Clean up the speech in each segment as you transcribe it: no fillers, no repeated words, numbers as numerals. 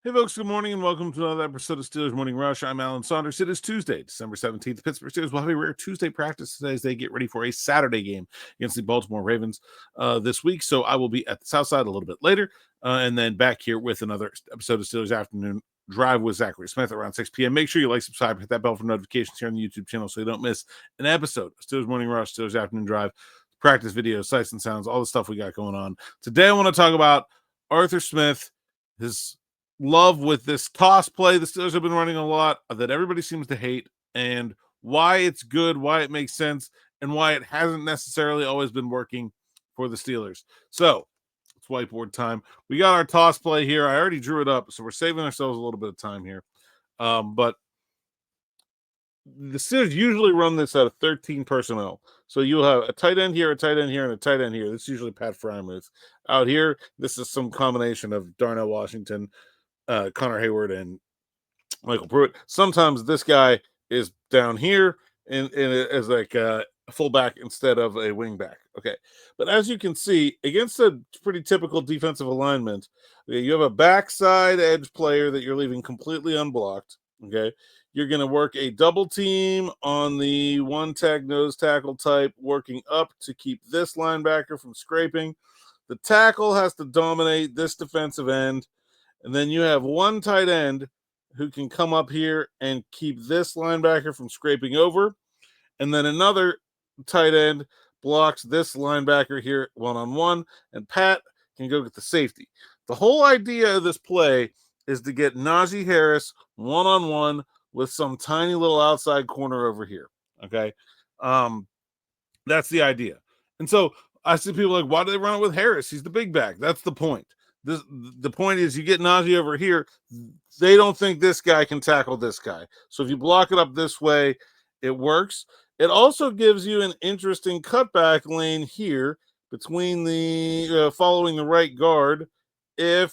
Hey, folks, good morning and welcome to another episode of Steelers Morning Rush. I'm Alan Saunders. It is Tuesday, December 17th. The Pittsburgh Steelers will have a rare Tuesday practice today as they get ready for a Saturday game against the Baltimore Ravens this week. So I will be at the South Side a little bit later and then back here with another episode of Steelers Afternoon Drive with Zachary Smith around 6 p.m. Make sure you like, subscribe, hit that bell for notifications here on the YouTube channel so you don't miss an episode of Steelers Morning Rush, Steelers Afternoon Drive, practice videos, sights and sounds, all the stuff we got going on. Today I want to talk about Arthur Smith, his love with this toss play the Steelers have been running a lot that everybody seems to hate, and why it's good, why it makes sense, and why it hasn't necessarily always been working for the Steelers. So it's whiteboard time. We got our toss play here. I already drew it up, so we're saving ourselves a little bit of time here. But the Steelers usually run this out of 13 personnel. So you'll have a tight end here, a tight end here, and a tight end here. This is usually Pat Frymuth. Out here, this is some combination of Darnell Washington, Connor Hayward, and Michael Pruitt. Sometimes this guy is down here and as like a fullback instead of a wingback. Okay. But as you can see, against a pretty typical defensive alignment, okay, you have a backside edge player that you're leaving completely unblocked. Okay. You're going to work a double team on the one tag nose tackle type, working up to keep this linebacker from scraping. The tackle has to dominate this defensive end. And then you have one tight end who can come up here and keep this linebacker from scraping over. And then another tight end blocks this linebacker here one-on-one, and Pat can go get the safety. The whole idea of this play is to get Najee Harris one-on-one with some tiny little outside corner over here. Okay. That's the idea. And so I see people like, why do they run it with Harris? He's the big back. That's the point. The point is you get Najee over here. They don't think this guy can tackle this guy. So if you block it up this way, it works. It also gives you an interesting cutback lane here between the following the right guard. If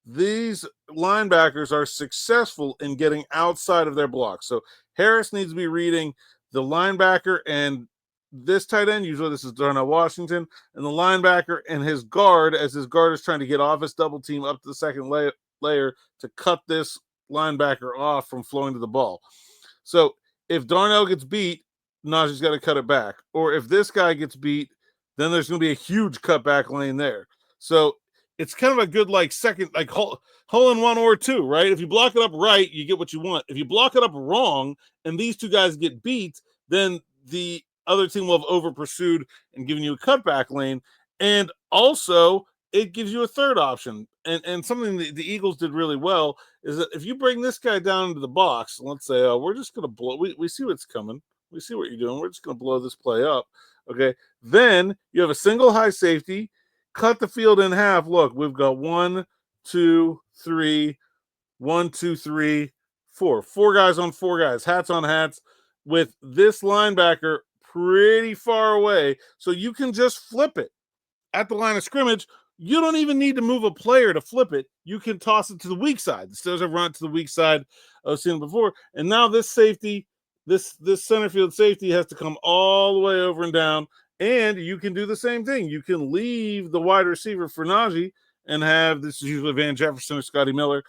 these linebackers are successful in getting outside of their block. So Harris needs to be reading the linebacker and this tight end, usually this is Darnell Washington, and the linebacker and his guard, as his guard is trying to get off his double team up to the second layer to cut this linebacker off from flowing to the ball. So if Darnell gets beat, Najee's got to cut it back. Or if this guy gets beat, then there's going to be a huge cutback lane there. So it's kind of a good second, hole in one or two, right? If you block it up right, you get what you want. If you block it up wrong and these two guys get beat, then the other team will have over pursued and given you a cutback lane. And also it gives you a third option. And something the Eagles did really well is that if you bring this guy down into the box, let's say, we're just going to blow, we see what's coming. We see what you're doing. We're just going to blow this play up. Okay. Then you have a single high safety, cut the field in half. Look, we've got 1, 2, 3, 1, 2, 3, 4. 4 guys on 4 guys, hats on hats, with this linebacker pretty far away. So you can just flip it at the line of scrimmage. You don't even need to move a player to flip it. You can toss it to the weak side. The Steelers have run it to the weak side. I've seen it before. And now this safety, this center field safety has to come all the way over and down. And you can do the same thing. You can leave the wide receiver for Najee and have, this is usually Van Jefferson or Scotty Miller,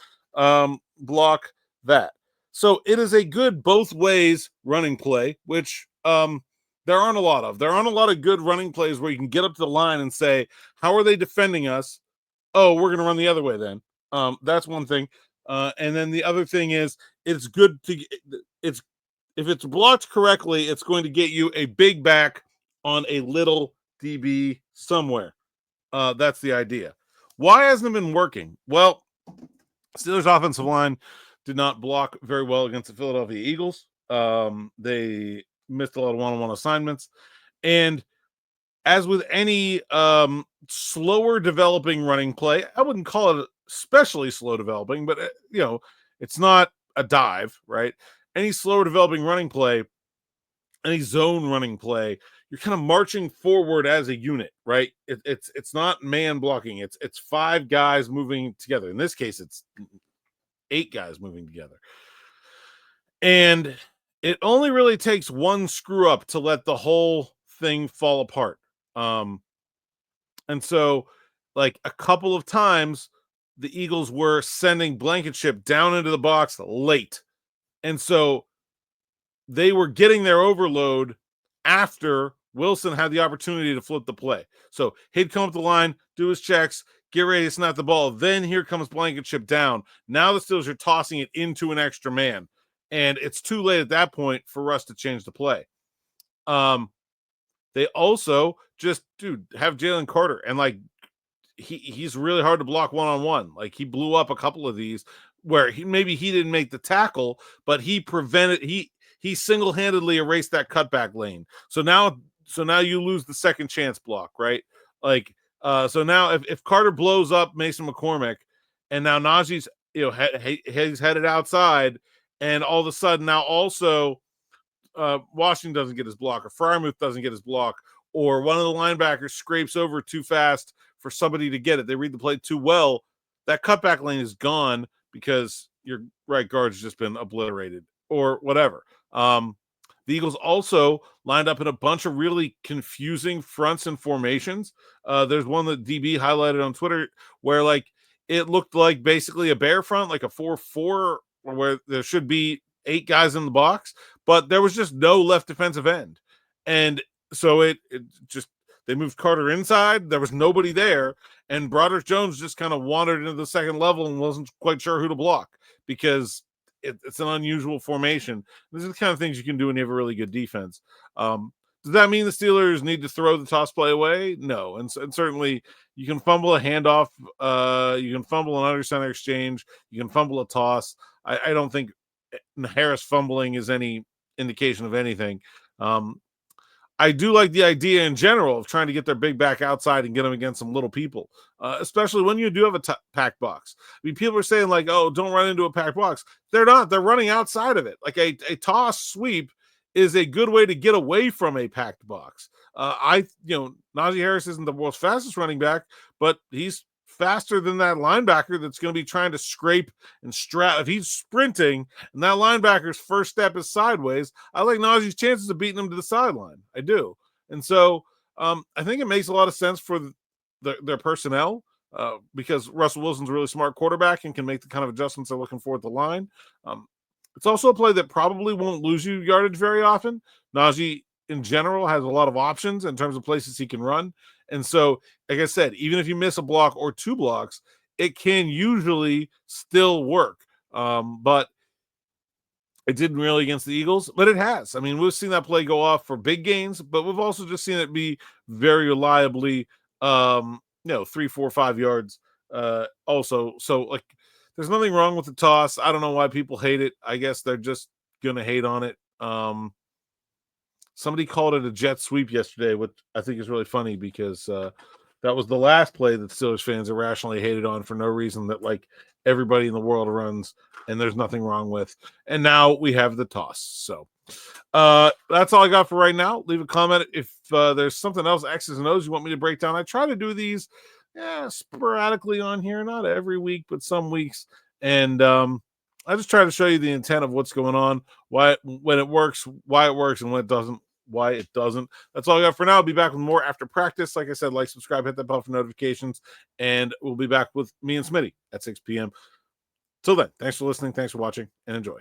block that. So it is a good both ways running play, which there aren't a lot of. There aren't a lot of good running plays where you can get up to the line and say, how are they defending us? Oh, we're going to run the other way then. That's one thing. And then the other thing is it's good to it's if it's blocked correctly, it's going to get you a big back on a little DB somewhere. That's the idea. Why hasn't it been working? Well, Steelers offensive line did not block very well against the Philadelphia Eagles. They missed a lot of one-on-one assignments. And as with any slower developing running play, I wouldn't call it especially slow developing, but it's not a dive, right? Any slower developing running play, any zone running play, you're kind of marching forward as a unit, right? It's not man blocking. It's 5 guys moving together. In this case, it's 8 guys moving together. And it only really takes one screw up to let the whole thing fall apart. And so, like, a couple of times, the Eagles were sending Blankenship down into the box late. And so they were getting their overload after Wilson had the opportunity to flip the play. So he'd come up the line, do his checks, get ready to snap the ball. Then here comes Blankenship down. Now the Steelers are tossing it into an extra man. And it's too late at that point for Russ to change the play. They also just, have Jalen Carter. And like, he's really hard to block one-on-one. Like, he blew up a couple of these where maybe he didn't make the tackle, but he prevented, he single-handedly erased that cutback lane. So now you lose the second chance block, right? Like, so now if Carter blows up Mason McCormick, and now Najee's, he's headed outside, and all of a sudden now also Washington doesn't get his block, or Freiermuth doesn't get his block, or one of the linebackers scrapes over too fast for somebody to get it. They read the play too well. That cutback lane is gone because your right guard's just been obliterated or whatever. The Eagles also lined up in a bunch of really confusing fronts and formations. There's one that DB highlighted on Twitter where like it looked like basically a bear front, like a 4-4, where there should be 8 guys in the box, but there was just no left defensive end. And so it just, they moved Carter inside. There was nobody there. And Broderick Jones just kind of wandered into the second level and wasn't quite sure who to block because it's an unusual formation. This is the kind of things you can do when you have a really good defense. Does that mean the Steelers need to throw the toss play away? No. And certainly you can fumble a handoff. You can fumble an under center exchange. You can fumble a toss. I don't think Harris fumbling is any indication of anything. I do like the idea in general of trying to get their big back outside and get them against some little people, especially when you do have a packed box. I mean, people are saying like, oh, don't run into a packed box. They're not. They're running outside of it. Like a toss sweep is a good way to get away from a packed box. Najee Harris isn't the world's fastest running back, but he's faster than that linebacker that's going to be trying to scrape and strap. If he's sprinting and that linebacker's first step is sideways, I like Najee's chances of beating him to the sideline. I do. And so I think it makes a lot of sense for their personnel because Russell Wilson's a really smart quarterback and can make the kind of adjustments they're looking for at the line. It's also a play that probably won't lose you yardage very often. Najee in general has a lot of options in terms of places he can run. And so, like I said, even if you miss a block or 2 blocks, it can usually still work. But it didn't really against the Eagles, but it has. I mean, we've seen that play go off for big gains, but we've also just seen it be very reliably, 3, 4, 5 yards also. So, like, there's nothing wrong with the toss. I don't know why people hate it. I guess they're just going to hate on it. Somebody called it a jet sweep yesterday, which I think is really funny because that was the last play that Steelers fans irrationally hated on for no reason that like everybody in the world runs and there's nothing wrong with. And now we have the toss. So that's all I got for right now. Leave a comment if there's something else X's and O's you want me to break down. I try to do these sporadically on here, not every week, but some weeks. And I just try to show you the intent of what's going on, when it works, why it works, and when it doesn't, why it doesn't. That's all I got for now. I'll be back with more after practice. Like I said, like, subscribe, hit that bell for notifications, and we'll be back with me and Smitty at 6 p.m. Till then, thanks for listening, thanks for watching, and enjoy.